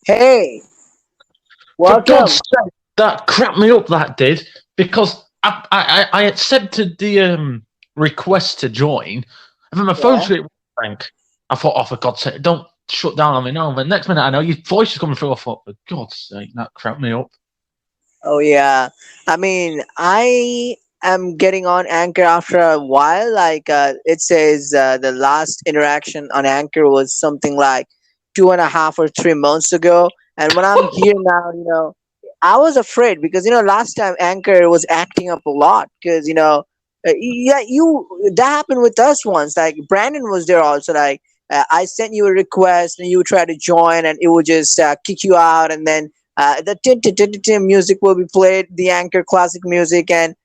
Hey, For God's welcome. sake, that cracked me up. That did because I accepted the request to join, and then my phone Yeah. screen rang. I thought, oh, for God's sake, don't shut down on me now. And the next minute, I know your voice is coming through. I thought, for God's sake, that cracked me up. Oh, yeah. I mean, I am getting on Anchor after a while. It says the last interaction on Anchor was something like 2.5 or 3 months ago. And when I'm here now, I was afraid because, last time Anchor was acting up a lot because, yeah, that happened with us once. Like, Brandon was there also. Like, I sent you a request and you tried to join and it would just kick you out. And then the tin tin tin tin tin music will be played, the Anchor classic music, and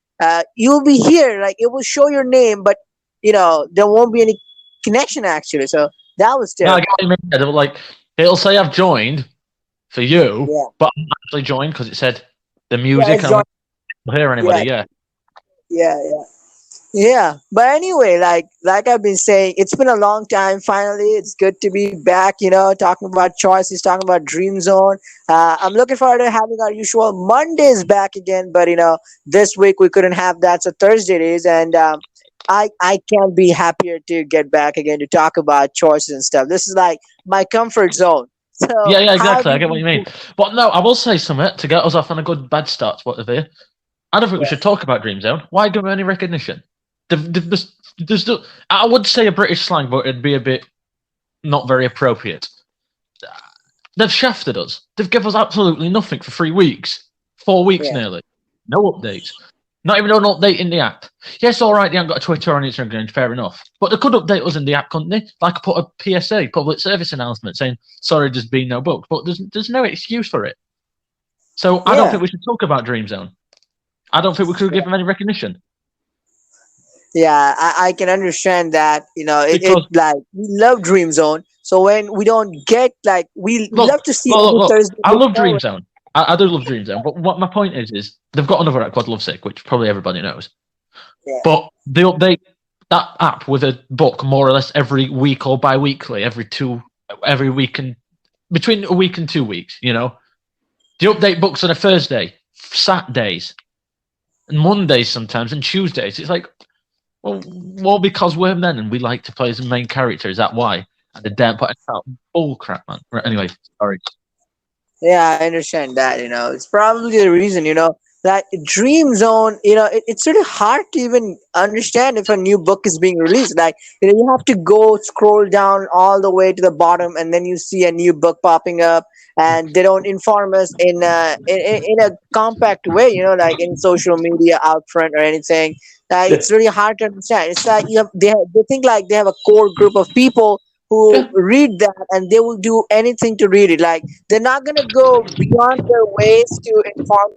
you'll be here. Like, it will show your name, but there won't be any connection actually. So that was No, I get terrible. what you mean. They were like, it'll say I've joined for you, Yeah, but I'm actually joined because it said the yeah, music, it's and I join. went to hear Yeah, anybody. Yeah, yeah, yeah. Yeah, but anyway, like I've been saying, it's been a long time. Finally, it's good to be back. Talking about choices, talking about Dream Zone. I'm looking forward to having our usual Mondays back again. But this week we couldn't have that, so Thursday it is, and I can't be happier to get back again to talk about choices and stuff. This is like my comfort zone. So yeah, how exactly. I do get what you mean. you? But no, I will say something to get us off on a good bad start. What of it? I don't think we Yeah, should talk about Dream Zone. Why give them any recognition? There's I would say a British slang, but it'd be a bit not very appropriate. They've shafted us. They've given us absolutely nothing for 3 weeks, 4 weeks yeah, nearly. No updates. Not even an update in the app. Yes, all right, they haven't got a Twitter or an Instagram, fair enough. But they could update us in the app, couldn't they? Like put a PSA, public service announcement, saying, sorry, there's been no book. But there's no excuse for it. So I don't yeah. think we should talk about Dream Zone. I don't think we could give them any recognition. Yeah, I can understand that. It Because like we love Dream Zone. So when we don't get like we look, love to see look, every look. Thursday I look love Dream forward. Zone. I do love Dream Zone. But what my point is they've got another app called Lovesick, which probably everybody knows. Yeah, But they update that app with a book more or less every week or bi-weekly, every week and between a week and 2 weeks. They update books on a Thursday, Saturdays, and Mondays sometimes, and Tuesdays. It's like, well, because we're men and we like to play as the main character. Is that why? And the damn put out bull crap, man. Right, anyway, sorry. yeah, I understand that. It's probably the reason. That Dream Zone. It's really hard to even understand if a new book is being released. Like you have to go scroll down all the way to the bottom, and then you see a new book popping up. And they don't inform us in a compact way, like in social media out front or anything. Yeah, It's really hard to understand. It's like they think like they have a core group of people who yeah. read that and they will do anything to read it. Like they're not gonna go beyond their ways to inform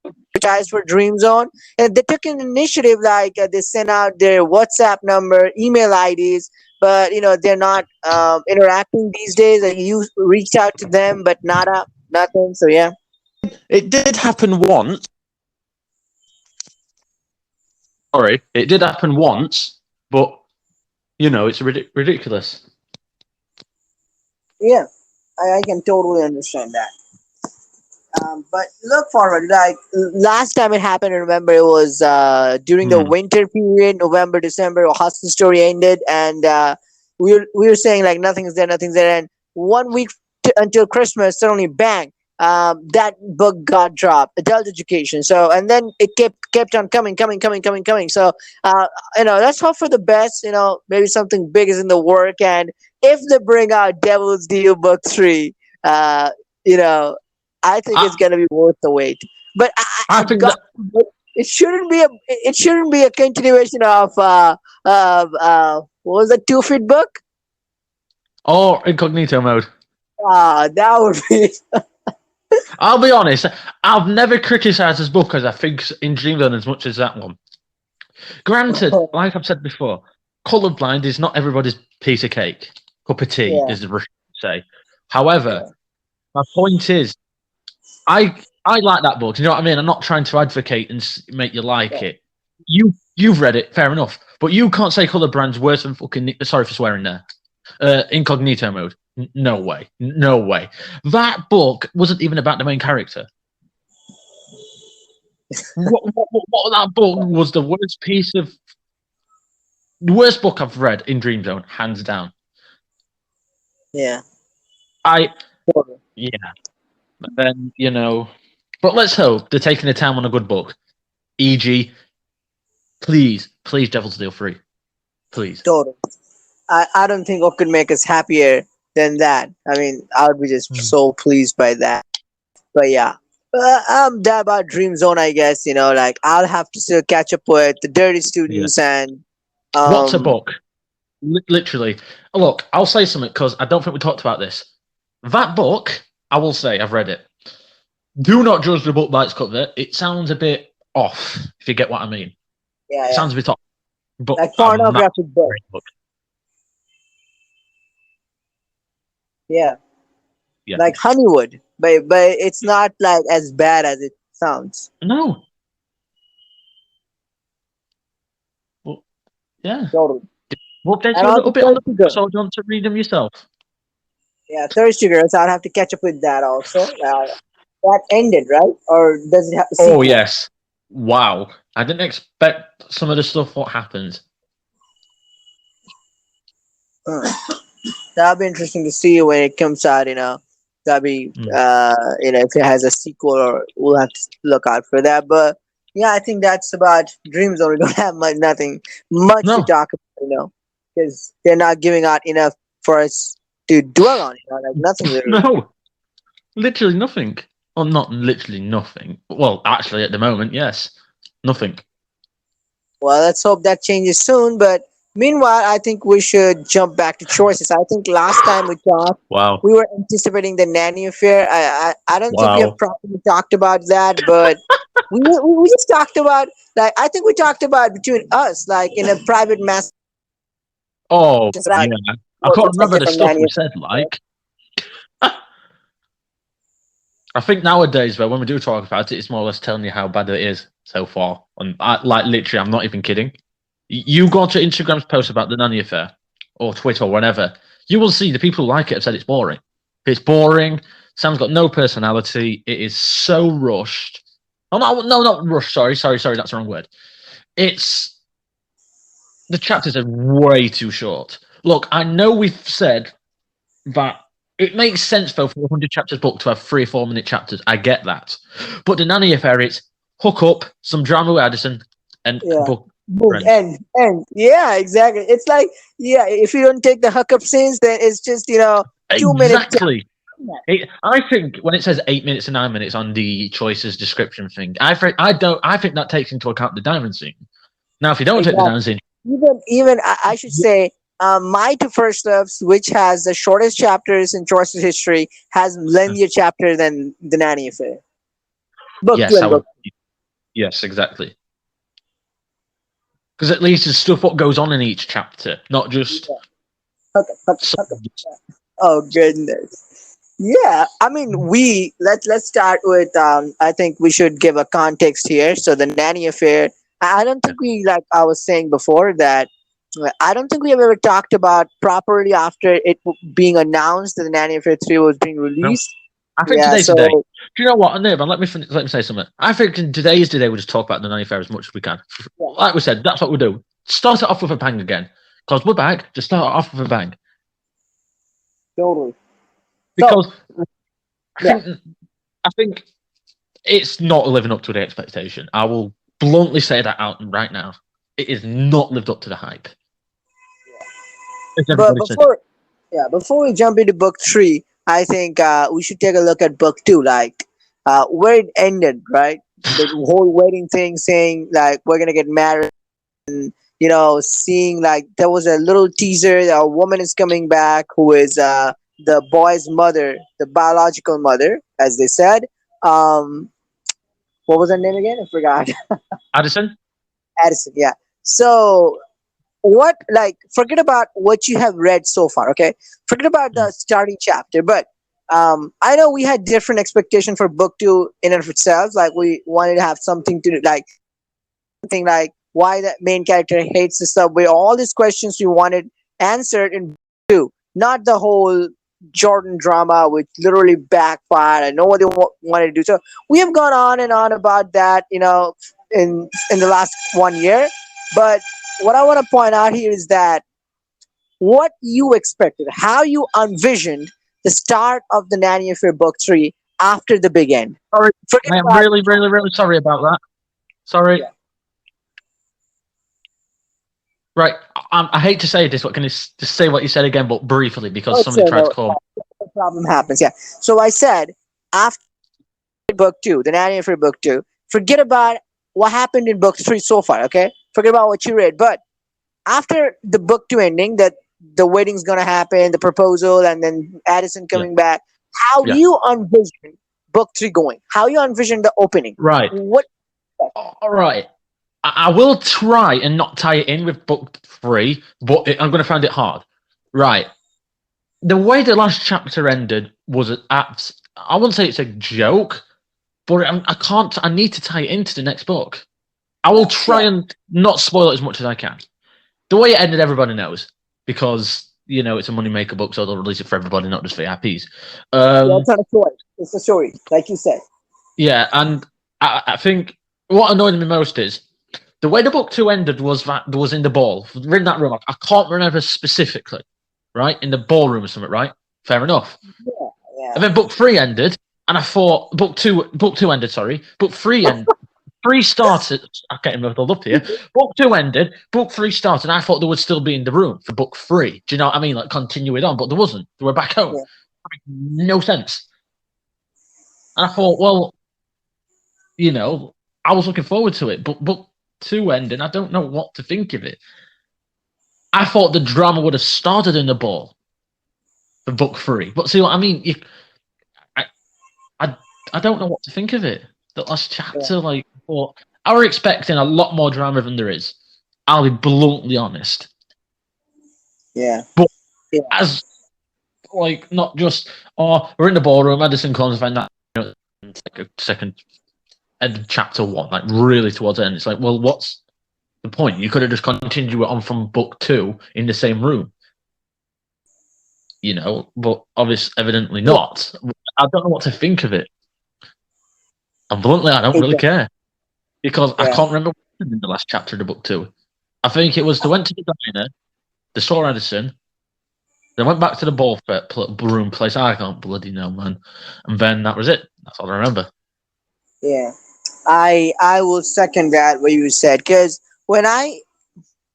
advertise for Dream Zone. And they took an initiative like they sent out their WhatsApp number, email IDs, but they're not interacting these days. And you reached out to them, but nada, nothing. So yeah, It did happen once. Sorry, it did happen once, but it's ridiculous. yeah, I can totally understand that. But look forward. Like last time it happened, I remember it was during the Hmm. winter period, November, December. Hudson Story ended, and we were saying like nothing's there, nothing's there. And one week until Christmas, suddenly bang, that book got dropped, Adult Education. So and then it kept on coming, coming, coming, coming, coming. So let's hope for the best. Maybe something big is in the work, and if they bring out Devil's Deal Book 3, you know I think I it's gonna be worth the wait. But I I've think got. that. But it shouldn't be a continuation of what was the 2 Feet book? Or incognito mode. That would be. I'll be honest. I've never criticised this book as I think in Dreamland as much as that one. Granted, like I've said before, colourblind is not everybody's piece of cake, cup of tea, Yeah, as the Russians say. However, yeah, my point is, I like that book. You know what I mean? I'm not trying to advocate and make you like yeah. it. You've read it, fair enough, but you can't say colourblind's worse than fucking. Sorry for swearing there. Incognito mode. No way. No way. That book wasn't even about the main character. What that book was the worst book I've read in Dream Zone, hands down. Yeah. I yeah. But then but let's hope they're taking the time on a good book. E.g., please, Devil's Deal 3, please. Totally. I don't think what could make us happier than that. I mean, I would be just so pleased by that. But yeah, that about Dream Zone, I guess. Like I'll have to still catch up with the Dirty Yeah. Students and What's a um. book? Literally. Look, I'll say something because I don't think we talked about this. That book, I will say, I've read it. Do not judge the book by its cover. It sounds a bit off, if you get what I mean. Yeah, It yeah. sounds a bit off. But Like a massive pornographic book. book. Yeah, Yeah. like Honeywood, but it's not like as bad as it sounds. No. Well, yeah. Totally. We'll update And you a also little bit on the Thirsty book, Girl. so you want to read them yourself. Yeah, Thirsty Girls. I'll have to catch up with that also. That ended, right? Or does it have a Oh, sequel? yes. Wow. I didn't expect some of the stuff what happened. Hmm. That'll be interesting to see when it comes out. That'll be if it has a sequel, or we'll have to look out for that. But yeah, I think that's about Dream Zone. We don't have nothing much to No. talk about, because they're not giving out enough for us to dwell on. Like nothing really. No. Literally nothing. Well, not literally nothing. Well, actually, at the moment, yes. Nothing. Well, let's hope that changes soon. But meanwhile, I think we should jump back to choices. I think last time we talked, Wow. we were anticipating the nanny affair. I don't think we have Wow. properly talked about that, but we just talked about, like, I think we talked about between us, like in a private mass, Oh, like yeah. I more can't remember perspective the from stuff nanny we affair. said, like. I think nowadays, though, when we do talk about it, it's more or less telling you how bad it is so far. And literally, I'm not even kidding. You go onto Instagram's post about the Nanny affair, or Twitter, or whatever, you will see the people who like it have said it's boring. It's boring. Sam's got no personality. It is so rushed. Oh, no, not rushed. Sorry. That's the wrong word. It's the chapters are way too short. Look, I know we've said that it makes sense though for a 100 chapters book to have 3 or 4 minute chapters. I get that, but the Nanny affair, it's hook up some drama with Addison and Yeah. book Boom, friends. end. Yeah, exactly. It's like, yeah, if you don't take the hookup scenes, then it's just 2 minutes. Exactly. I think when it says 8 minutes and 9 minutes on the choices description thing, I think that takes into account the diamond scene. Now, if you don't take the Exactly. diamond scene, Even I should say, my two first loves, which has the shortest chapters in Choices history, has lengthier chapter than the Nanny affair. Book two yes, I and would. book. Yes, exactly. Because at least there's stuff what goes on in each chapter, not just. Hookup. Oh goodness. Yeah, I mean, let's start with. I think we should give a context here. So the Nanny affair. I don't think we, like I was saying before, that I don't think we have ever talked about properly after it being announced that the Nanny Affair 3 was being No, released. I think Yeah, today's the so day. Do you know what? No, but let me say something. I think today is the day we just talk about the Nanny affair as much as we can. yeah, Like we said, that's what we do. Start it off with a bang again, because we're back. Just start it off with a bang. totally. So Because I yeah, think I think it's not living up to the expectation. I will bluntly say that out right now. It is not lived up to the hype. As but everybody said it. before we jump into book 3, I think we should take a look at book 2, like where it ended, right? The whole wedding thing, saying like we're gonna get married. Seeing like there was a little teaser that a woman is coming back who is the boy's mother, the biological mother, as they said. Um, what was her name again? I forgot. Addison? Addison. Yeah. So what, like, forget about what you have read so far. Okay, forget about the starting chapter. But I know we had different expectation for book 2 in and of itself. Like we wanted to have something to like something like why the main character hates the subway. All these questions we wanted answered in book 2, not the whole Jordan drama, which literally backfired. I know what they wanted to do. So we have gone on and on about that, in the last 1 year. But what I want to point out here is that what you expected, how you envisioned the start of the Nanny Affair Book 3 after the big end. Sorry, Forget I am about really, really, really sorry about that. Sorry. yeah. Right, I hate to say this, but can you just say what you said again, but briefly, because Oh, it's somebody tried to no, call me. no problem happens. Yeah. So I said after book two, the Nanny Affair Book 2, forget about what happened in book 3 so far. Okay, forget about what you read, but after the book 2 ending, that the wedding's gonna happen, the proposal, and then Addison Yeah, coming back. How yeah. you envision book 3 going? How you envision the opening? Right. What? All right. I will try and not tie it in with book 3, but I'm going to find it hard. Right. The way the last chapter ended was I wouldn't say it's a joke, but I can't. I need to tie it into the next book. I will try Yeah, and not spoil it as much as I can. The way it ended, everybody knows because it's a moneymaker book, so they'll release it for everybody, not just VIPs. yeah, it's not a story. It's a story, like you said. Yeah, and I think what annoyed me most is the way the book 2 ended was that there was in the ball, in that room. I can't remember specifically, right? In the ballroom or something, right? Fair enough. Yeah, yeah, And then book 3 ended, and I thought book two ended. Sorry, book 3 and 3 started. I'm getting muddled up here. Book 2 ended, book 3 started. And I thought they would still be in the room for book 3. Do you know what I mean? Like continue it on, but there wasn't. They were back home. yeah, No sense. And I thought, well, I was looking forward to it, but book 2 ending, I don't know what to think of it. I thought the drama would have started in the ball for book 3, but see what I mean? I, I, I don't know what to think of it. The last yeah, chapter, I was expecting a lot more drama than there is. I'll be bluntly honest. yeah, But yeah, as not just we're in the ballroom, Edison comes and that like a second end of chapter 1, like really towards the end. It's like, well, what's the point? You could have just continued it on from book 2 in the same room, but obviously, evidently yeah, not. I don't know what to think of it. And bluntly, I don't really exactly. care because I Yeah, can't remember what happened in the last chapter of the book 2. I think it was they went to the diner, they saw Edison, they went back to the room place. I can't bloody know, man. And then that was it. That's all I remember. yeah. I will second that what you said, because when I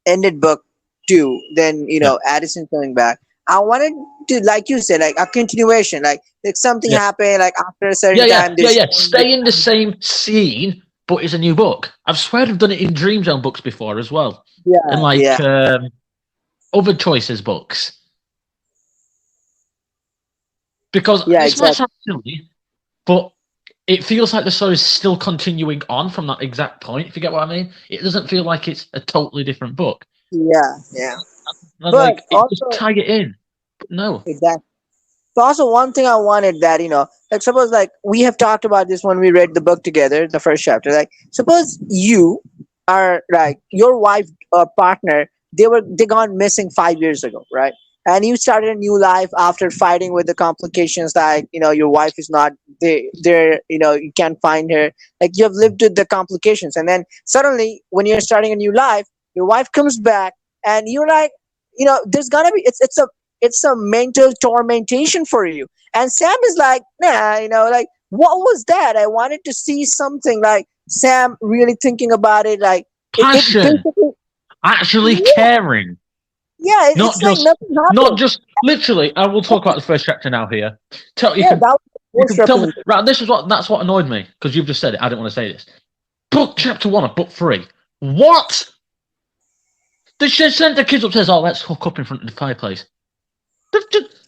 ended book 2, then Yeah, Addison coming back. I wanted to, like you said, like a continuation, like something yeah, happened, like after a yeah, certain yeah, time, yeah, there's yeah. Stay in the same scene, but it's a new book. I've swear I've done it in Dream Zone books before as well, and yeah, yeah, other choices books. Because yeah, this might exactly. sound silly, but it feels like the story is still continuing on from that exact point. If you get what I mean, it doesn't feel like it's a totally different book. Yeah, yeah. And I'm But like, just also, tie it in. But no, exactly. So also one thing I wanted that, like suppose like we have talked about this when we read the book together, the first chapter. Like suppose you are like your wife or partner, they gone missing 5 years ago, right? And you started a new life after fighting with the complications, like your wife is not there, you can't find her. Like you have lived with the complications, and then suddenly when you're starting a new life, your wife comes back, and you're like, there's gonna be it's a mental tormentation for you. And Sam is like, nah, like what was that? I wanted to see something like Sam really thinking about it, like it passion, basically, actually yeah, caring, yeah, not it's like just, nothing not happened. just literally. I will talk about the first chapter now. Here, you Yeah, can that was the you worst can tell me representation. right. That's what annoyed me because you've just said it. I didn't want to say this. Book chapter 1 of book 3. What? They should send the kids upstairs. Oh, let's hook up in front of the fireplace.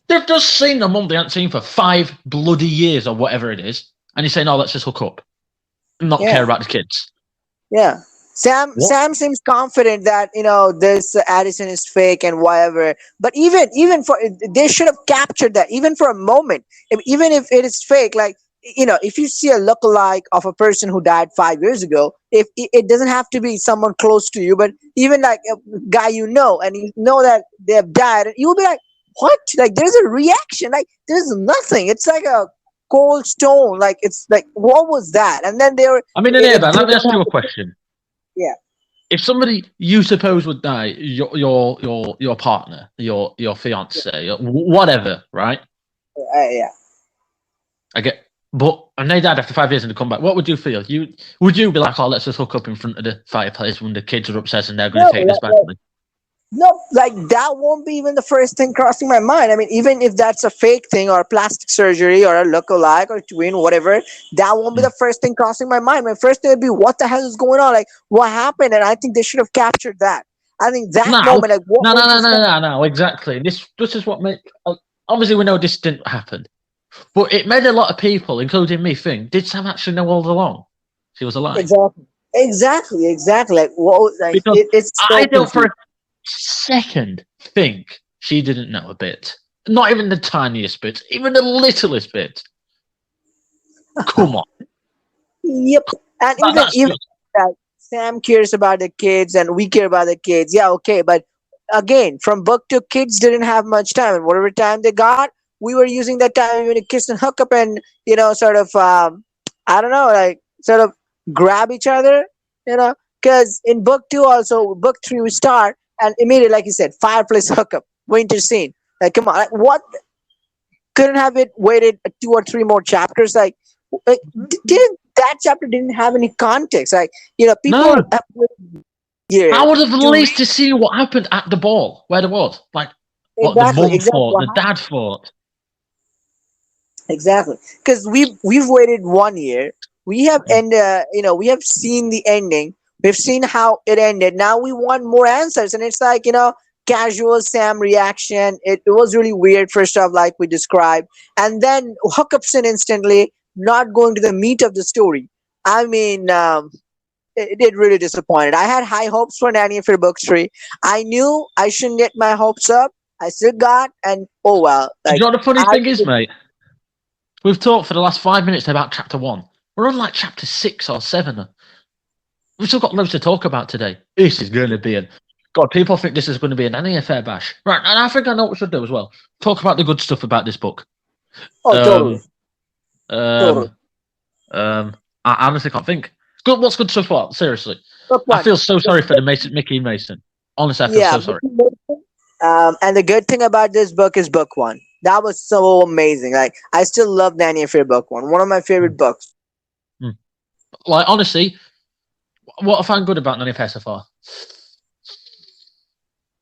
They've just seen a mum they haven't seen for 5 bloody years or whatever it is, and you're saying, "Oh, let's just hook up and not care Yeah, about the kids." yeah. What? Sam seems confident that this Addison is fake and whatever. But even for they should have captured that even for a moment. Even if it is fake, like if you see a lookalike of a person who died 5 years ago, if it doesn't have to be someone close to you, but even like a guy and you know that they have died, you'll be like, what? Like there's a reaction. Like there's nothing. It's like a cold stone. Like it's like what was that? And then I mean, it Neighbour, let me didn't ask you have a question. yeah. If somebody you suppose would die, your partner, your fiance, whatever, right? Yeah. I get, but and they died after 5 years and they come back. What would you feel? Would you be like, oh, let's just hook up in front of the fireplace when the kids are upstairs and they're going to No, take this badly? no, like that won't be even the first thing crossing my mind. I mean, even if that's a fake thing or plastic surgery or a look-alike or twin, whatever, that won't be Mm. the first thing crossing my mind. My first thing would be, what the hell is going on? Like, what happened? And I think they should have captured that. I think that No, moment, like, what no, no, was no, this? no, no, no. Exactly. This is what made. Obviously, we know this didn't happen, but it made a lot of people, including me, think: did Sam actually know all along she was alive? Exactly, exactly. Like, what? Like, Because it's I so don't for a confusing. second think she didn't know a bit. Not even the tiniest bit, even the littlest bit. Come on, Yep. And that's even just that Sam cares about the kids and we care about the kids. Yeah, okay. But again, from book to kids didn't have much time. And whatever time they got, we were using that time even to kiss and hook up and, sort of, I don't know, like sort of grab each other, you know. Because in book two, also, book three, we start and immediately, like you said, fireplace hookup, winter scene. Like, come on. Like, what? Couldn't have it waited two or three more chapters? Like didn't that chapter didn't have any context? Like people no. have waited I year would have at to least read to see what happened at the ball, where there was like what the exactly, mum exactly fought, what the happened. dad fought. Exactly, because we've waited 1 year. We have we have seen the ending. We've seen how it ended. Now we want more answers, and it's like casual Sam reaction. It was really weird first off, like we described, and then hookups in instantly, not going to the meat of the story. I mean, it did really disappointed. I had high hopes for Nanny for book three. I knew I shouldn't get my hopes up. I still got, and oh well, Do you like know what the funny I thing is, mate? We've talked for the last 5 minutes about chapter one. We're on like chapter 6 or 7. We've still got loads to talk about today. This is going to be a God. People think this is going to be an Nanny affair bash, right? And I think I know what we should do as well. Talk about the good stuff about this book. oh totally, Um, um, totally. I honestly can't think. Good. What's good stuff? What? Seriously, Book I one, feel so sorry for the Mickey and Mason. Honestly, I feel yeah. so sorry. And the good thing about this book is book one. That was so amazing. Like I still love Nanny for book one. One of my favorite Mm. books. Mm. Like honestly, what I find good about Nanny Fair so far.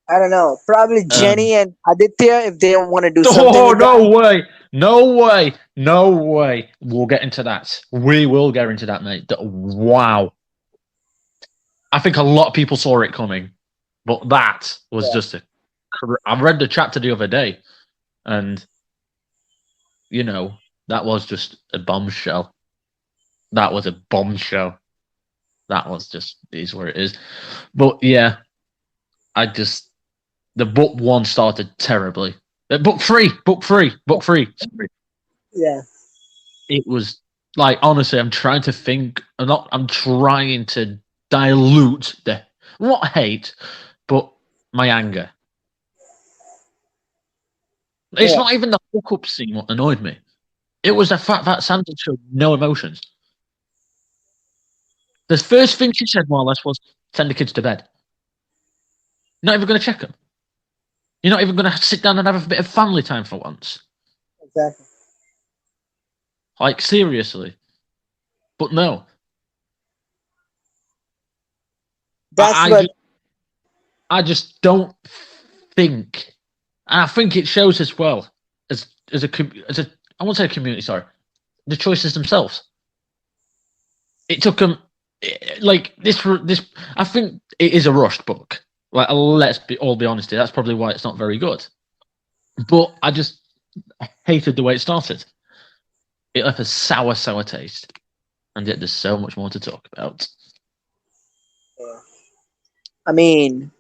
I don't know. Probably Um, Jenny and Aditya if they want to do something oh with that. no way, no way, no way. We'll get into that. We will get into that, mate. Wow, I think a lot of people saw it coming, but that was Yeah. just a. I read the chapter the other day, and you know that was just a bombshell. That was a bombshell. That was just is where it is. But yeah, I just the book one started terribly. Book three. Sorry. Yeah. It was like honestly, I'm trying to think. I'm trying to dilute the not hate, but my anger. It's Yeah. not even the hookup scene what annoyed me. It was the fact that Sandra showed no emotions. The first thing she said, more or less, was send the kids to bed. You're not even going to check them. You're not even going to sit down and have a bit of family time for once. Exactly. Like seriously. But no, That's I, I what. just, I just don't think, and I think it shows as well as a I won't say a community. Sorry, the choices themselves. It took them like this. I think it is a rushed book. Like let's all be honest here. That's probably why it's not very good. But I just hated the way it started. It left a sour taste, and yet there's so much more to talk about. Yeah. I mean,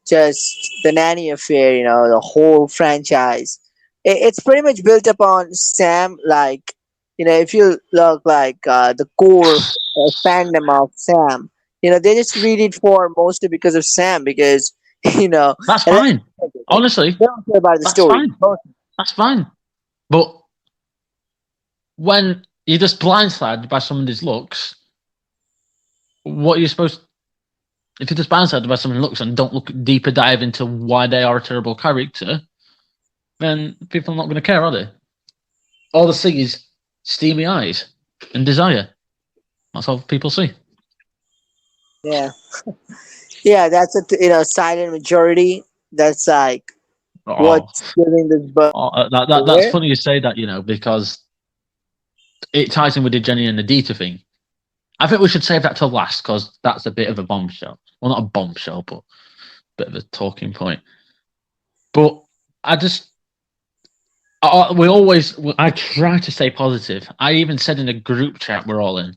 just the Nanny affair, the whole franchise. It's pretty much built upon Sam. Like, if you look like the core fandom of Sam, they just read it for mostly because of Sam. Because you know, That's and fine. Like, honestly, they don't care about the that's story. fine. That's fine. But when you're just blindsided by somebody's looks, what are you supposed? If you're just blindsided by someone's looks and don't look deeper dive into why they are a terrible character, then people are not going to care, are they? All they see is steamy eyes and desire. That's all people see. Yeah, yeah, that's a silent majority. That's like Oh, what's giving this book that's away. funny you say that, because it ties in with the Jenny and Adita thing. I think we should save that till last because that's a bit of a bombshell. Well, not a bombshell, but a bit of a talking point. But I just, I try to stay positive. I even said in a group chat we're all in,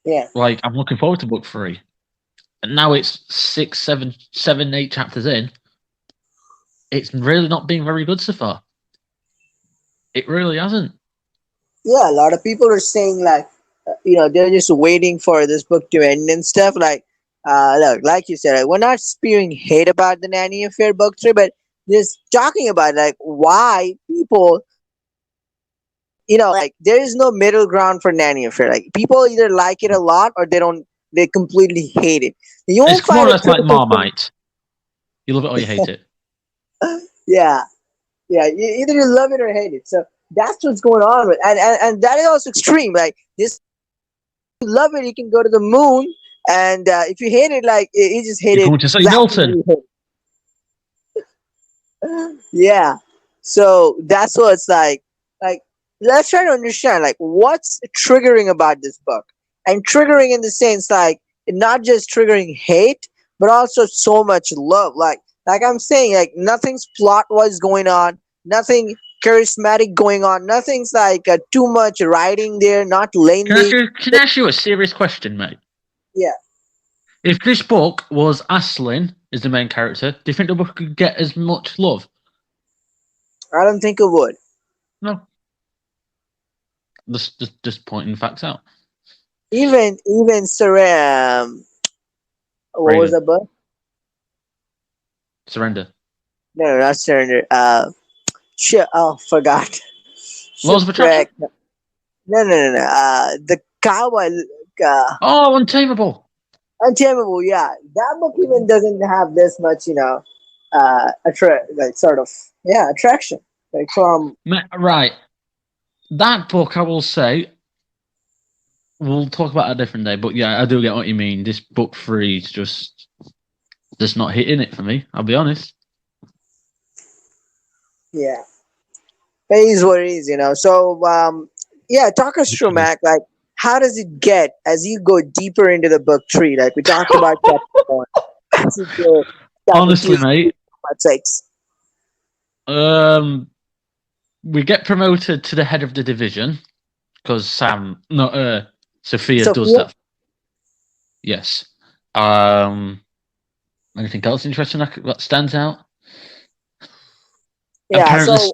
Yeah, like, I'm looking forward to book 3. And now it's 6, 7, 7, 8 chapters in. It's really not been very good so far. It really hasn't. yeah. A lot of people are saying like, they're just waiting for this book to end and stuff. Like, look, like you said, like, we're not spewing hate about the Nanny Affair book 3, but just talking about like why people, like there is no middle ground for Nanny Affair. Like people either like it a lot or they don't. They completely hate it. You won't It's more find or a less like critical thing. Marmite. You love it or you hate it. Yeah, yeah. Either you love it or hate it. So that's what's going on with, and that is also extreme. Like this, you love it, you can go to the moon, and if you hate it, like you just hate You're it going to say exactly. Milton. Yeah. So that's what it's like. Like, let's try to understand, like, what's triggering about this book, and triggering in the sense, like, not just triggering hate, but also so much love. Like I'm saying, like, nothing's plot wise going on, nothing charismatic going on, nothing's like too much writing there, not lengthy. Can I ask you a serious question, mate? Yeah, If this book was Aslin as the main character, do you think the book could get as much love? I don't think it would. No. Just pointing facts out. Even what was Raiden. the book? Surrender. No, no, not Surrender. Oh, forgot. Laws of Shipwreck. Attraction? No, no, no, no. The cowboy. Oh, Untamable. Untamable. Yeah, that book even doesn't have this much, like sort of, yeah, attraction. Like from Right. That book, I will say, we'll talk about it a different day, but yeah, I do get what you mean. This book 3 is just not hitting it for me, I'll be honest. yeah, but it is what it is, So yeah, talk us through, Mac. Like, how does it get as you go deeper into the book 3? Like we talked about chapter 1. As you go, chapter 2, Honestly, mate, part 6. we get promoted to the head of the division because Sophia does Sophia. that. Yes. Anything else interesting that stands out? Yeah. Apparently, So,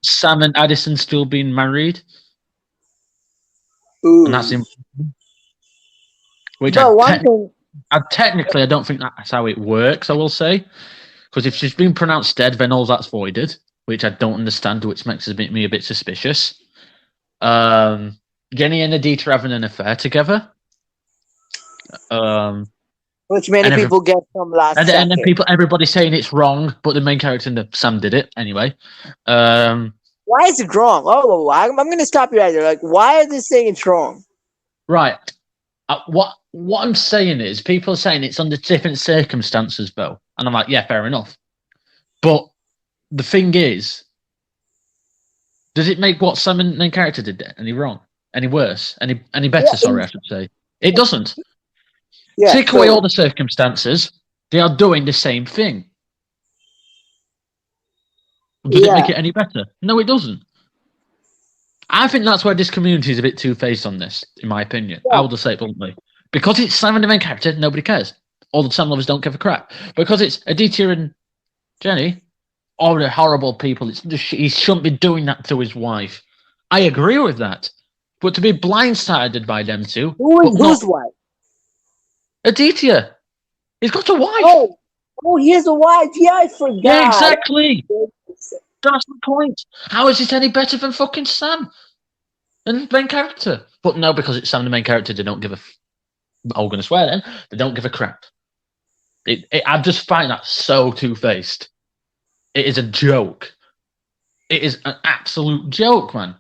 Sam and Addison still being married, and that's ooh. in, which But one thing, technically I don't think that's how it works. I will say, because if she's been pronounced dead, then all that's voided, which I don't understand, which makes me a bit suspicious. Jenny and Adita are having an affair together. which many And people get from last and then chapter. everybody's saying it's wrong, but the main character, Sam, did it anyway. Why is it wrong? Oh, I'm going to stop you right there. Like, why are they saying it's wrong? Right. What I'm saying is, people are saying it's under different circumstances, though, and I'm like, yeah, fair enough. But the thing is, does it make what Sam and main character did any wrong, any worse, any better? Yeah, Sorry, I should say. It doesn't. yeah. Take away all the circumstances; they are doing the same thing. Does it Yeah, make it any better? No, it doesn't. I think that's where this community is a bit two-faced on this, in my opinion. I yeah, will just say it bluntly. Because it's Sam and the main character, nobody cares. All the Sam lovers don't give a crap. Because it's Aditya and Jenny, all the horrible people. He shouldn't be doing that to his wife. I agree with that. But to be blindsided by them two, who but is not whose wife? Aditya. He's got a wife. Oh, Oh, he has a wife. Yeah, I Yeah, forgot. exactly. That's the point. How is it any better than fucking Sam and the main character? But no, because it's Sam the main character, they don't give a. I'm gonna swear then. They don't give a crap. I just find that so two-faced. It is a joke. It is an absolute joke, man.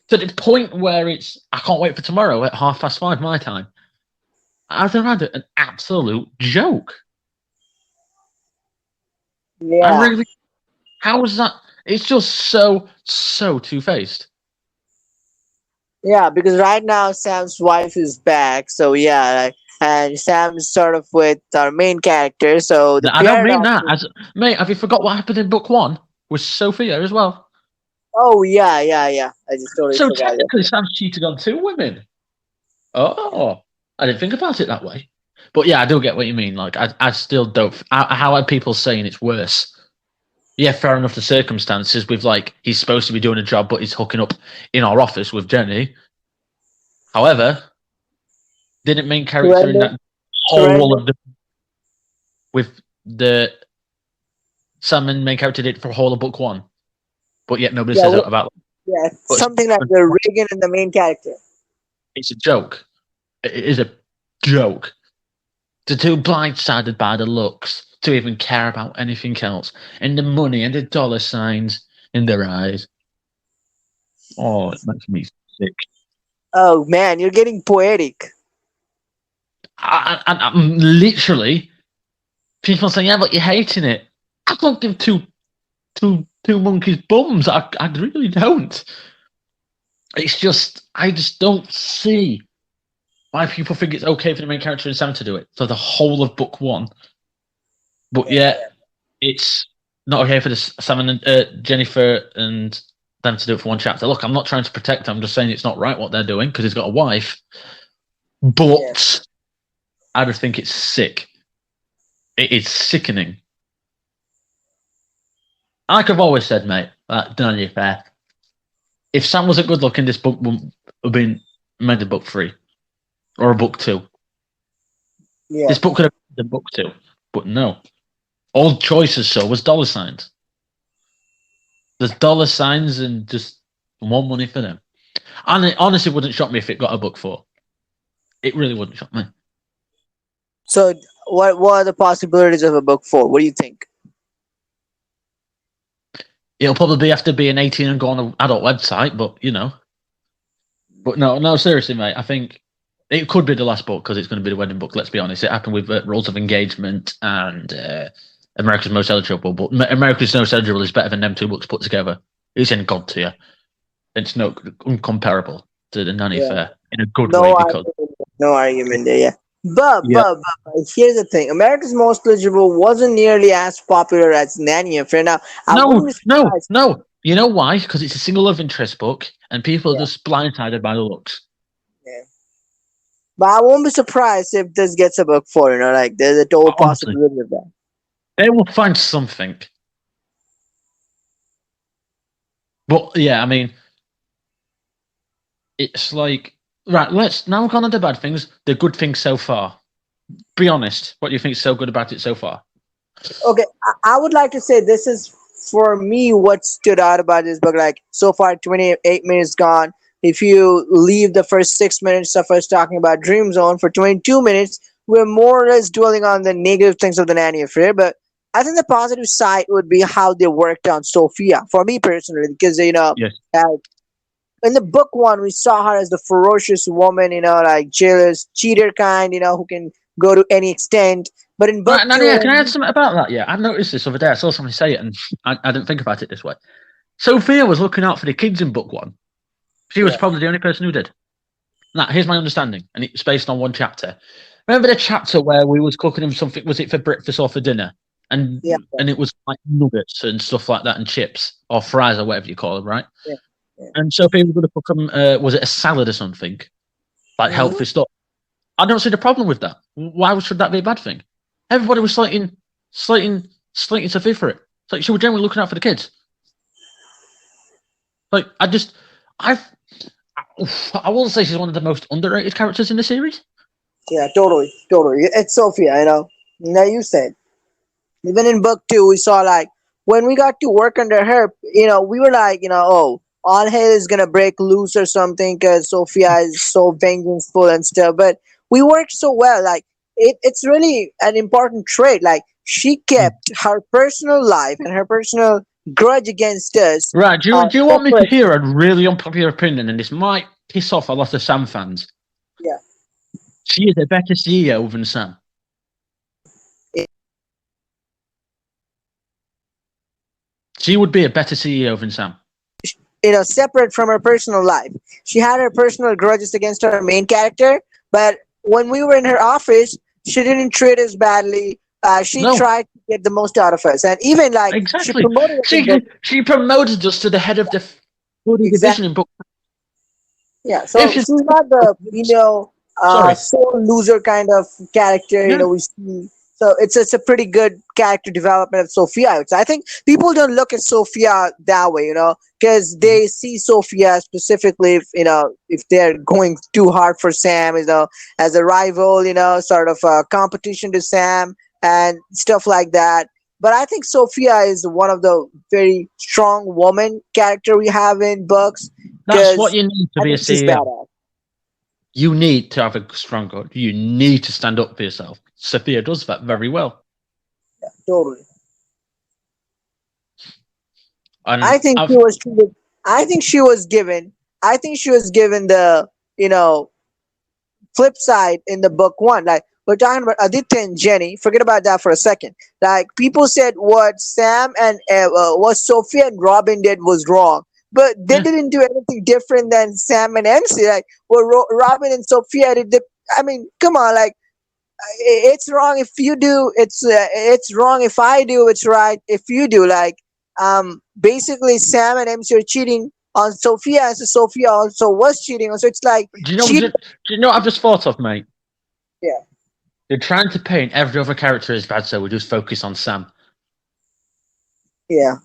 To the point where it's I can't wait for tomorrow at 5:30 my time. I've had an absolute joke. I Yeah, really. How is that? It's just so two-faced. yeah, because right now Sam's wife is back, so yeah, and Sam's sort of with our main character, so the I don't mean paradox. that. Mate, have you forgot what happened in book one with Sophia as well? Oh yeah, yeah, yeah. I just totally So forgot that. technically, Sam's cheated on two women. Oh, I didn't think about it that way. But yeah, I do get what you mean. Like, I still don't. How are people saying it's worse? Yeah, fair enough. The circumstances with like he's supposed to be doing a job, but he's hooking up in our office with Jenny. However, didn't main character in Surrender, that whole surrender. of the with the Sam and main character did for whole of book one, but yet nobody Yeah, says about. yeah, But something like the Reagan and the main character. it's a joke. It is a joke. They're too blindsided by the looks to even care about anything else, and the money and the dollar signs in their eyes. Oh, it makes me sick. Oh man, you're getting poetic. I'm literally people saying, "Yeah, but you're hating it." I don't give two monkeys bums. I really don't. It's just I just don't see why people think it's okay for the main character and Sam to do it for the whole of book one, but Yeah, yet it's not okay for Sam and Jennifer and them to do it for one chapter. Look, I'm not trying to protect them. I'm just saying it's not right what they're doing because he's got a wife. yeah. But I just think it's sick. It is sickening. Like I've always said, mate, Nanny fair. If Sam wasn't good looking, this book would have been made a book three or a book two. Yeah. This book could have been a book two, but no. All choices so was dollar signs. There's dollar signs and just more money for them. And it honestly wouldn't shock me if it got a book four. It really wouldn't shock me. So, what are the possibilities of a book four? What do you think? It'll probably have to be an 18 and go on an adult website, but you know. But no, seriously, mate. I think it could be the last book because it's going to be the wedding book. Let's be honest. It happened with Rules of Engagement and America's Most Eligible. But America's Most Eligible is better than them two books put together. It's in God tier. It's no uncomparable to the Nanny Yeah. Fair in a good way No because argument. No argument there. Yeah. But, yeah, but, but, but here's the thing: America's Most Legible wasn't nearly as popular as Nanny Affair. Now, I wouldn't no, be no, surprised. no. You know why? Because it's a single love interest book, and people are Yeah, just blindsided by the looks. yeah. But I won't be surprised if this gets a book four. Like there's a total Honestly, possibility of that. they will find something. But yeah, I mean, it's like right. Let's now we're on to the bad things. The good things so far. Be honest. What do you think is so good about it so far? Okay, I would like to say this is for me what stood out about this book. Like so far, 28 minutes gone. If you leave the first 6 minutes of us talking about Dream Zone for 22 minutes, we're more or less dwelling on the negative things of the Nanny affair. But I think the positive side would be how they worked on Sophia for me personally, because Yes. uh, in the book one we saw her as the ferocious woman, like jealous, cheater kind, who can go to any extent. But in book Right, Nanny, can I add two, something about that? Yeah, I noticed this other day. I saw somebody say it, and I didn't think about it this way. Sophia was looking out for the kids in book one. She was yeah, probably the only person who did. Now, here's my understanding, and it's based on one chapter. Remember the chapter where we was cooking them something? Was it for breakfast or for dinner? And yeah, and it was like nuggets and stuff like that, and chips or fries or whatever you call them, right? yeah, yeah. And Sophia was going to cook them. Was it a salad or something like Hmm. healthy stuff? I don't see the problem with that. Why should that be a bad thing? Everybody was slating Sophia for it. It's like she was generally looking out for the kids. Like I I will say she's one of the most underrated characters in the series. Yeah, totally, totally. It's Sophia, Now you said. Even in book two, we saw like when we got to work under her, we were like, oh, all hell is gonna break loose or something because Sophia is so vengeful and stuff. But we worked so well. Like it's really an important trait. Like she kept her personal life and her personal grudge against us Right, do you want me to separate. hear a really unpopular opinion, and this might piss off a lot of Sam fans? Yeah. She is a better CEO than Sam. She would be a better CEO than Sam. Separate from her personal life. She had her personal grudges against her main character, but when we were in her office, she didn't treat us badly. She No, tried to get the most out of us, and even like she exactly. promoted us in She book. she promoted us to the head of the foodie division Exactly. in book. Yeah, If so she's she's not the sorry, sole loser kind of character. yeah, We see. So it's a pretty good character development of Sophia. I would say. I think people don't look at Sophia that way, because they see Sophia specifically if they're going too hard for Sam, as a rival, sort of a competition to Sam and stuff like that. But I think Sophia is one of the very strong woman character we have in books that's what because you need to I be a think she's CEO. badass. You need to have a strong gut. You need to stand up for yourself. Sophia does that very well, Totally. I and think she I've was treated. I think she was given. I think she was given the flip side in the book one. Like we're talking about Aditya and Jenny. Forget about that for a second. Like people said, what Sam and what Sophia and Robin did was wrong, but they yeah. didn't do anything different than Sam and MC. Like what Robin and Sophia did. I mean, come on, like it's wrong if you do, it's wrong if I do, it's right if you do. Like basically Sam and MC are cheating on Sophia, and so Sophia also was cheating, so it's like Do you know? cheating. Do you know what I've just thought of, mate? Yeah. They're trying to paint every other character as bad, so we just focus on Sam. Yeah.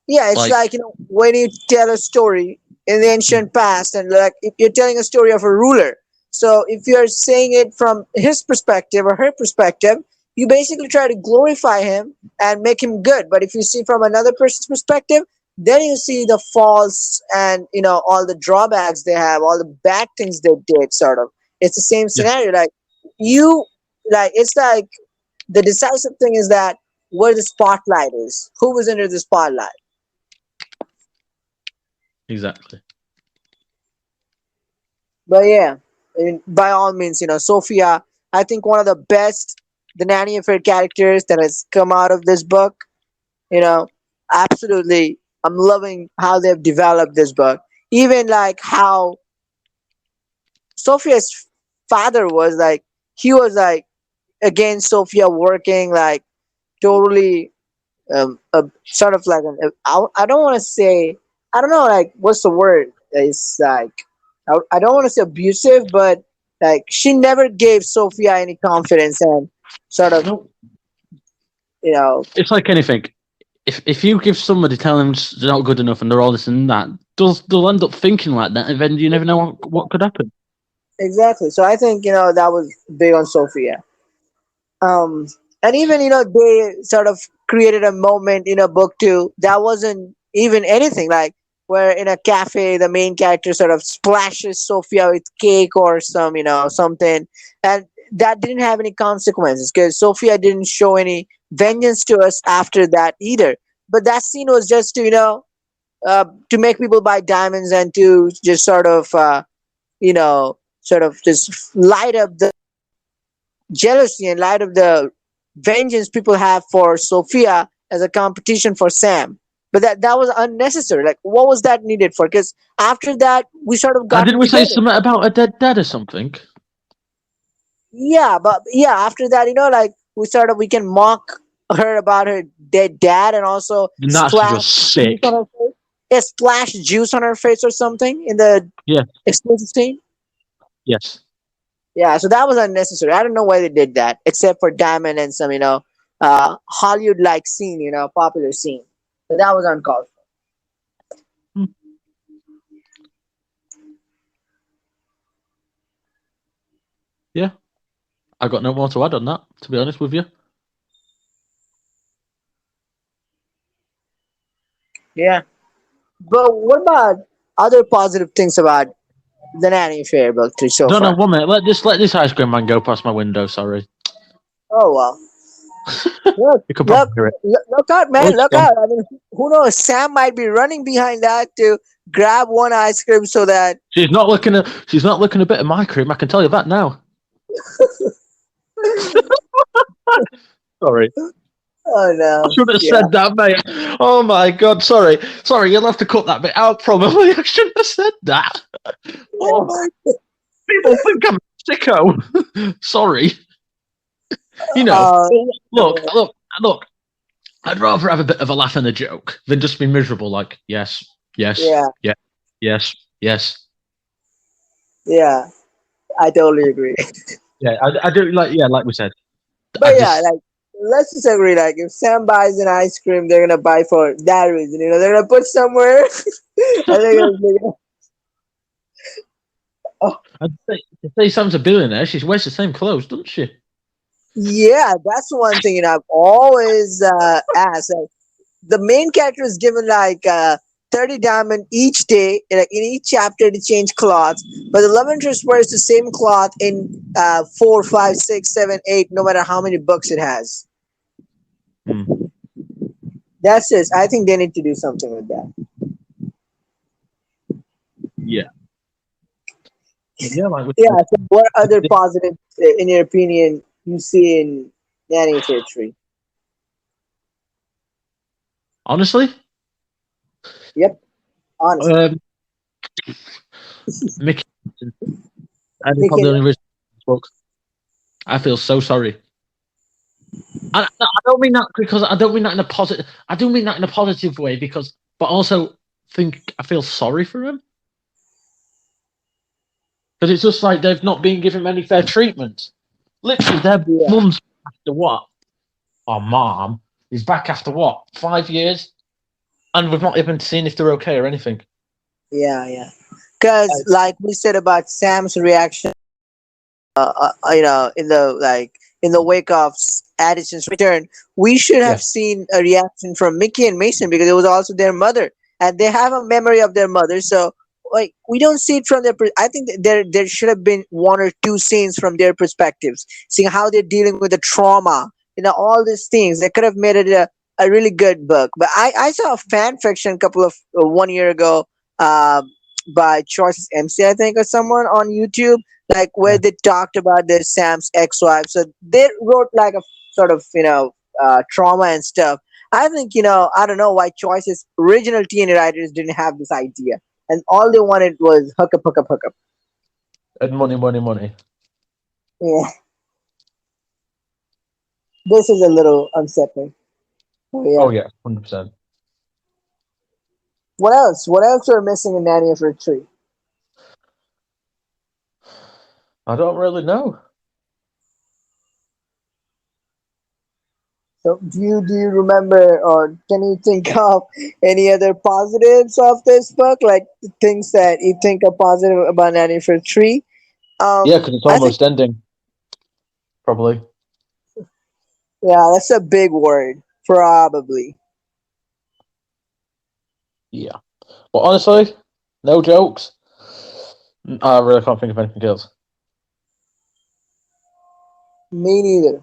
Yeah, it's Like, like when you tell a story in the ancient past, and like if you're telling a story of a ruler, so if you're saying it from his perspective or her perspective, you basically try to glorify him and make him good. But if you see from another person's perspective, then you see the faults and all the drawbacks they have, all the bad things they did. Sort of, it's the same yeah, scenario. Like you, like it's like the decisive thing is that where the spotlight is, who was under the spotlight. exactly. But yeah, by all means, Sophia, I think one of the best, the Nanny Affair characters that has come out of this book. You know, absolutely, I'm loving how they've developed this book. Even like how Sophia's father was like, he was like against Sophia working like totally, sort of like I don't want to say, I don't know, like what's the word? It's like I don't want to say abusive, but like she never gave Sophia any confidence and sort of No, you know it's like anything. If you give somebody tell them they're not good enough and they're all this and that, they'll end up thinking like that, and then you never know what could happen. exactly. So I think that was big on Sophia. um and even they sort of created a moment in a book too that wasn't even anything, like where in a cafe the main character sort of splashes Sophia with cake or something, and that didn't have any consequences because Sophia didn't show any vengeance to us after that either. But that scene was just to make people buy diamonds and to just sort of just light up the jealousy in light of the vengeance people have for Sophia as a competition for Sam. But that was unnecessary. Like, what was that needed for? Because after that, we sort of Did gotten we say together. something about a dead dad or something? Yeah, but yeah, after that, like we can mock her about her dead dad and also And that's splash just juice on sick. her face. Yeah, splash juice on her face or something in the Yeah. exclusive scene. Yes. Yeah, so that was unnecessary. I don't know why they did that, except for Diamond and some, Hollywood like scene, popular scene. So that was uncalled for. Hmm. Yeah. I got no more to add on that. To be honest with you. Yeah. But what about other positive things about the Nanny Fair book three so Don't know. far? 1 minute. Let this ice cream man go past my window. Sorry. Oh well. Look, You could look, probably hear it. look out, Oh, man! it's Look gone. out! I mean, who knows? Sam might be running behind that to grab one ice cream so that. She's not looking at. She's not looking a bit of my cream. I can tell you that now. Sorry. Oh I no! shouldn't have Yeah. said that, mate. Oh my god, sorry. Sorry, you'll have to cut that bit out probably. I shouldn't have said that. Oh Oh, my. people think I'm a sicko. Sorry. You know, Uh, look. I'd rather have a bit of a laugh and a joke than just be miserable like, yes, yes, yeah, yeah, yes, yes. yeah. I totally agree. Yeah, I do like we said. I But yeah, just like let's just agree. Like if Sam buys an ice cream, they're gonna buy for that reason. You know, they're gonna put somewhere, and they're gonna. Oh, I'd say Sam's a billionaire. She wears the same clothes, doesn't she? yeah, that's one thing. You know, I've always asked. Like, the main character is given like 30 diamond each day, like in each chapter to change cloths, but the love interest wears the same cloth in 4, 5, 6, 7, 8, no matter how many books it has. Hmm. That's just, I think they need to do something with that. Yeah. Yeah, like we Yeah, said. so what other positives, in your opinion, you see in Nanny Fair Tree? Honestly, Yep, honestly. um, Mickey, and Mickey, probably only reason this book. I feel so sorry. I don't mean that because I don't mean that in a positive. I do mean that in a positive way because, but also think I feel sorry for him because it's just like they've not been given any fair treatment. Literally, their yeah, mum's after what? Our mom is back after what? 5 years, and we've not even seen if they're okay or anything. yeah. Because, like we said about Sam's reaction, you know, in the in the wake of Addison's return, we should Yeah, have seen a reaction from Mickey and Mason because it was also their mother, and they have a memory of their mother. So, like, we don't see it from their. I think that there should have been one or two scenes from their perspectives, seeing how they're dealing with the trauma, you know, all these things. They could have made it a really good book. But I saw a fan fiction a couple of 1 year ago. By Choices MC, I think, or someone on YouTube, like where yeah. they talked about their Sam's ex-wife. So they wrote like a sort of, you know, trauma and stuff. I think, you know, I don't know why Choice's original teen writers didn't have this idea, and all they wanted was hook up. And money, money, money. Yeah, this is a little unsettling. Oh Oh yeah. yeah, 100%. What else? What else are missing in Nanny of Retreat? I don't really know. So do you remember or can you think of any other positives of this book? Like things that you think are positive about Nanny for Tree? Yeah, because it's I think almost ending. Probably. yeah, that's a big word. Probably. Yeah. But honestly, no jokes. I really can't think of anything else. Me neither.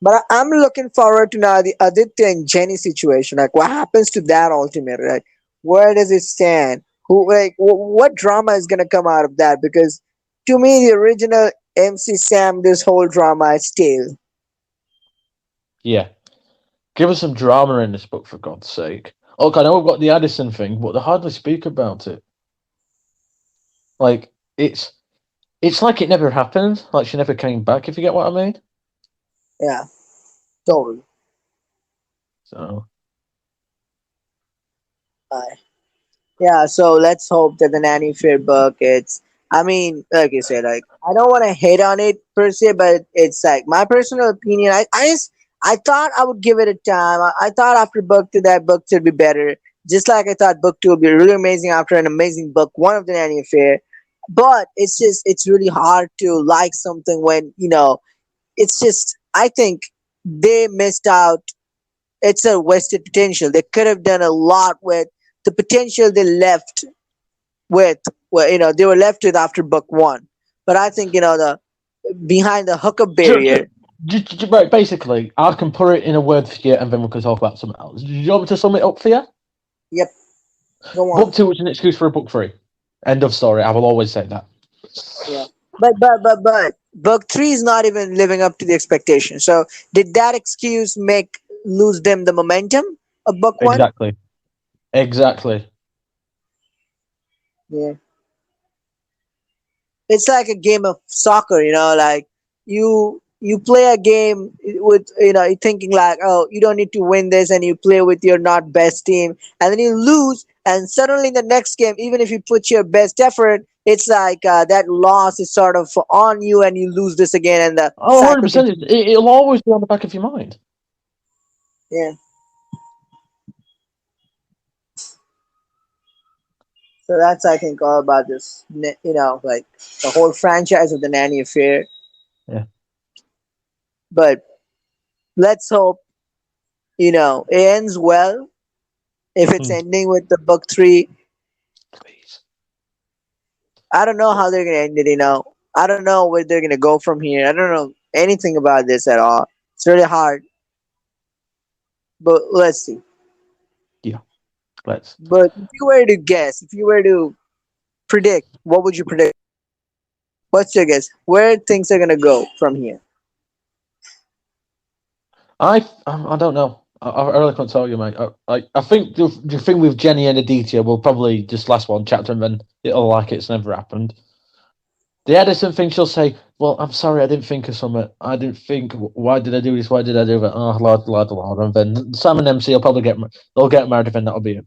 But I'm looking forward to now the Aditya and Jenny situation. Like what happens to that ultimately? Like where does it stand? Who like what drama is gonna come out of that? Because to me the original MC Sam this whole drama is stale. Yeah. Give us some drama in this book, for God's sake. Look, I know we've got the Addison thing, but they hardly speak about it. Like, it's like it never happened. Like she never came back, if you get what I mean. Yeah, totally. So Yeah, so let's hope that the Nanny Fair book, it's, I mean, like you said, like, I don't want to hate on it per se, but it's like my personal opinion. I thought I would give it a time. I thought after book two, that book two would be better. Just like I thought book two would be really amazing after an amazing book one of the Nanny Fair. But it's just, it's really hard to like something when, you know, it's just, I think they missed out. It's a wasted potential. They could have done a lot with the potential they left with, well, they were left with after book one. But I think the behind the hookup Ju- barrier. Right, basically, I can put it in a word for you, and then we can talk about something else. Do you want me to sum it up for you? Yep, go on. Book two was an excuse for a book three. End of story. I will always say that. Yeah, but book three is not even living up to the expectation. So did that excuse make lose them the momentum of book one? Exactly. Exactly. Yeah, it's like a game of soccer, like you play a game with you're thinking like, oh, you don't need to win this, and you play with your not best team, and then you lose, and suddenly in the next game, even if you put your best effort, it's like that loss is sort of on you, and you lose this again, and the Oh, cycle 100%. continues. It'll always be on the back of your mind. Yeah, so that's, I think, all about this, like the whole franchise of the Nanny affair. Yeah. But let's hope it ends well. If it's Mm. ending with the book three, Please. I don't know how they're gonna end it. I don't know where they're gonna go from here. I don't know anything about this at all. It's really hard, but let's see. Yeah. Let's. But if you were to guess, if you were to predict, what would you predict? What's your guess? Where things are gonna go from here? I don't know. I really can't tell you, mate. I think the thing with Jenny and Aditya will probably just last one chapter and then it'll like it's never happened. The Edison thing, she'll say, "Well, I'm sorry, I didn't think of something. I didn't think. Why did I do this? Why did I do that? Oh, Lord." And then Sam and MC will probably they'll get married, and that'll be it.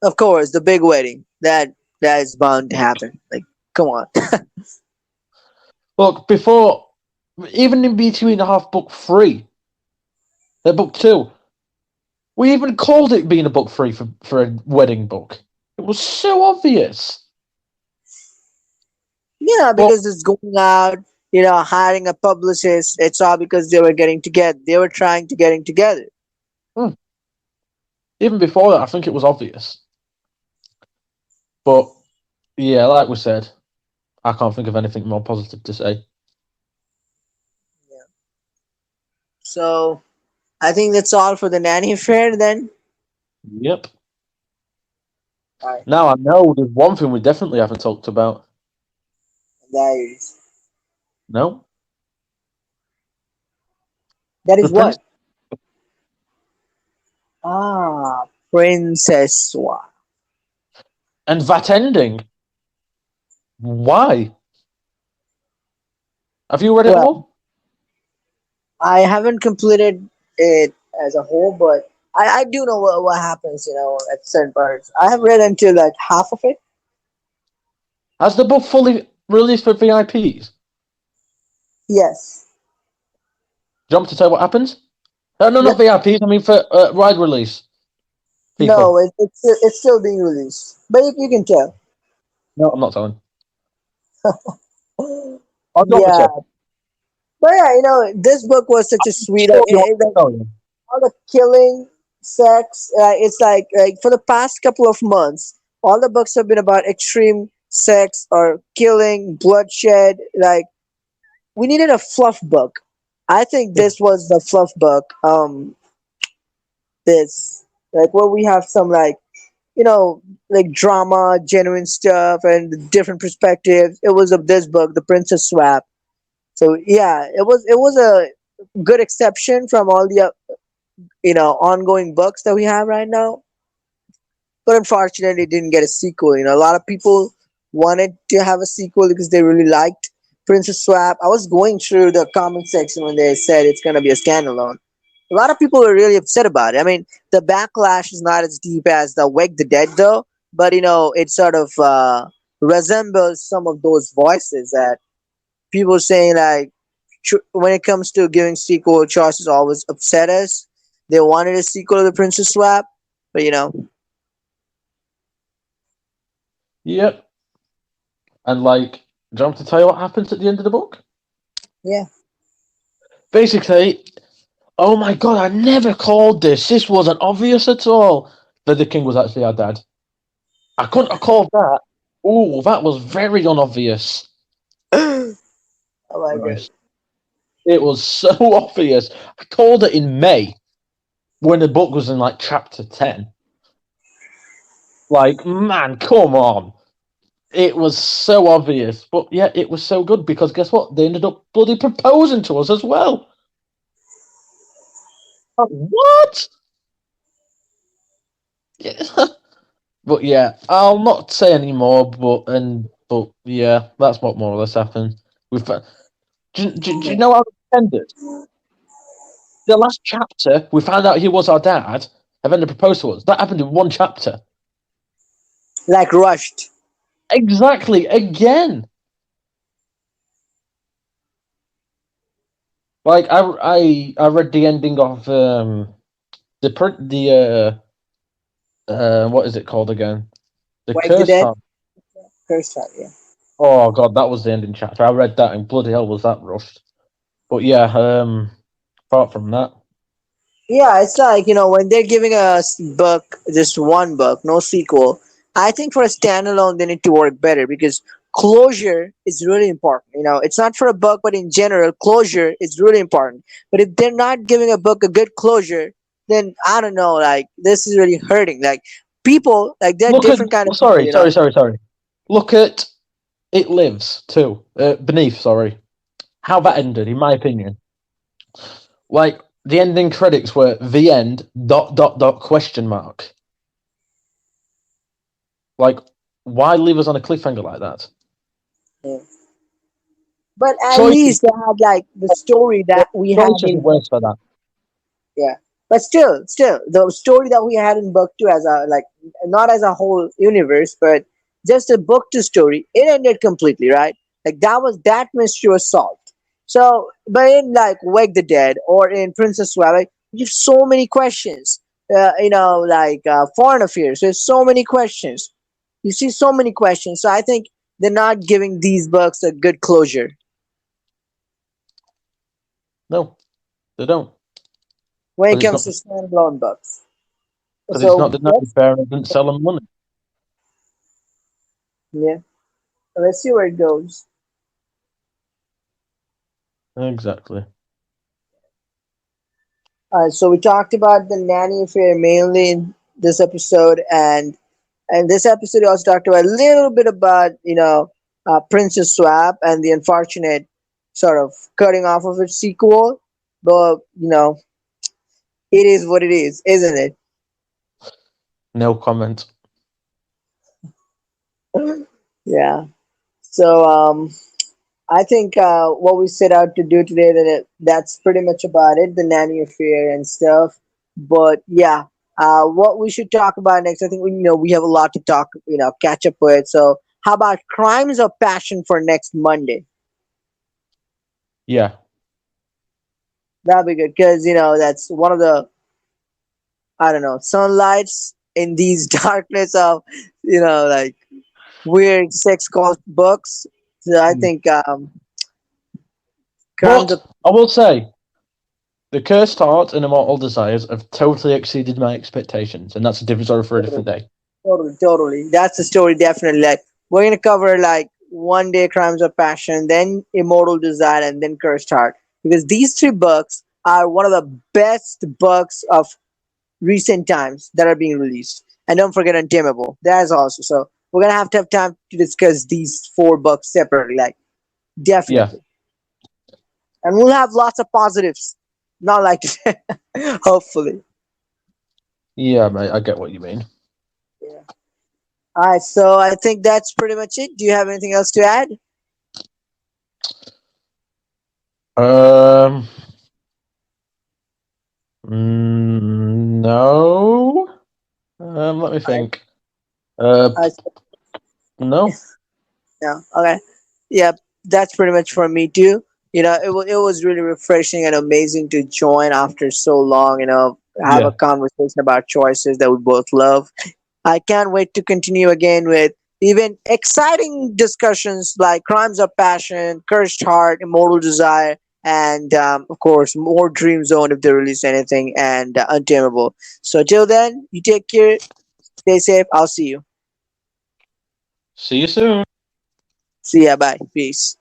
Of course, the big wedding. That is bound to happen. Like, come on. Look, before, even in between the half book three, book two, we even called it being a book three for a wedding book. It was so obvious. Yeah, But because it's going out. Hiring a publicist. It's all because they were getting together. They were trying to getting together. hmm, even before that, I think it was obvious. But yeah, like we said, I can't think of anything more positive to say. Yeah. So I think that's all for the Nanny affair then. Yep. All right. Now I know there's one thing we definitely haven't talked about. That is No, that the is prince what? Princess Swap. and that ending. Why? Have you read it Well, all? I haven't completed it as a whole, but I do know what happens, at certain parts. I have read until like half of it. Has the book fully released for VIPs? Yes. Do you want me to tell you what happens? No, not Yep. VIPs. I mean for wide release No, people. it's still being released, but you can tell. No, I'm not telling. I don't want me Yeah, to. but yeah, this book was such a sweet. Sure, you want me to tell you. All the killing, sex. It's like for the past couple of months, all the books have been about extreme sex or killing, bloodshed. Like, we needed a fluff book. I think Yeah. this was the fluff book. This, like, where we have some, like, like drama, genuine stuff, and different perspectives. It was of this book, The Princess Swap. So yeah, it was a good exception from all the ongoing books that we have right now. But unfortunately, it didn't get a sequel. A lot of people wanted to have a sequel because they really liked Princess Swap. I was going through the comment section when they said it's going to be a standalone. A lot of people were really upset about it. I mean, the backlash is not as deep as the Wake the Dead, though, but it sort of resembles some of those voices that people saying, like, when it comes to giving sequel choices, always upset us. They wanted a sequel to the Princess Swap, but Yep. And like, do you want me to tell you what happens at the end of the book? yeah. Basically, Oh my god, I never called this. This wasn't obvious at all. That the king was actually our dad. I couldn't have called that. Oh, that was very unobvious. Oh my god. Christ. It was so obvious. I called it in May when the book was in like chapter 10. Like, man, come on. It was so obvious. But yeah, it was so good because guess what? They ended up bloody proposing to us as well. What? Yeah. But yeah, I'll not say any more. But yeah, that's what more or less happened. Do you know how it ended? The last chapter, we found out he was our dad, and then the proposal was that happened in one chapter. Like rushed. Exactly again. Like I read the ending of what is it called again? The Wake the Cursed dead. Heart. First time, yeah. Oh god, that was the ending chapter. I read that and bloody hell was that rushed. But yeah, apart from that, Yeah, it's like, when they're giving us book, just one book, no sequel, I think for a standalone, they need to work better because closure is really important. It's not for a book, but in general, closure is really important. But if they're not giving a book a good closure, then I don't know, like, this is really hurting. Like, people, like, they're look at different kind of people, sorry. Look at It Lives too. Beneath, sorry. How that ended, in my opinion. Like the ending credits were the end question mark. Like, why leave us on a cliffhanger like that? Yeah. But at Choices least they had, like, the story that we had choices are in. worse for that. Yeah, but still, the story that we had in book two as a, like, not as a whole universe, but just a book two story, it ended completely right. Like that mystery was solved. So, but in like Wake the Dead or in Princess Swell, like, you have so many questions. Like foreign affairs, there's so many questions. You see so many questions. So I think they're not giving these books a good closure No, they don't. when it Because it's comes not to standalone books. because it's not So the Nanny let's fair and it didn't sell them money. yeah, let's see where it goes. Exactly. So we talked about the nanny affair mainly in this episode, and this episode we also talked about a little bit about Princess Swap and the unfortunate sort of cutting off of its sequel. But it is what it is, isn't No comment. it? Yeah. So I think what we set out to do today, that's pretty much about it, the nanny affair and stuff. But yeah, what we should talk about next, I think we have a lot to talk, catch up with. So how about crimes of passion for next Monday? Yeah. That'd be good because that's one of the, I don't know, sunlights in these darkness of like weird sex cult books. So I Mm. think crimes But of. I will say, the Cursed Heart and Immortal Desires have totally exceeded my expectations, and that's a different story for a different day. Totally, totally. That's the story, definitely. Like, we're gonna cover like One Day Crimes of Passion, then Immortal Desire, and then Cursed Heart. Because these three books are one of the best books of recent times that are being released. And don't forget Untamable. That is also. So we're gonna have to have time to discuss these four books separately, like Yeah. definitely. And we'll have lots of positives. Not like hopefully. Yeah, mate, I get what you mean. Yeah. Alright, so I think that's pretty much it. Do you have anything else to add? Um, no. Let me Alright. think. Uh, Uh, no. Yeah. Okay. Yeah, that's pretty much for me too. It was really refreshing and amazing to join after so long. Have a Yeah, conversation about choices that we both love. I can't wait to continue again with even exciting discussions like Crimes of Passion, Cursed Heart, Immortal Desire, and of course more Dream Zone if they release anything, and Untamable. So till then, you take care, stay safe. I'll see you. See you soon. See ya. Bye. Peace.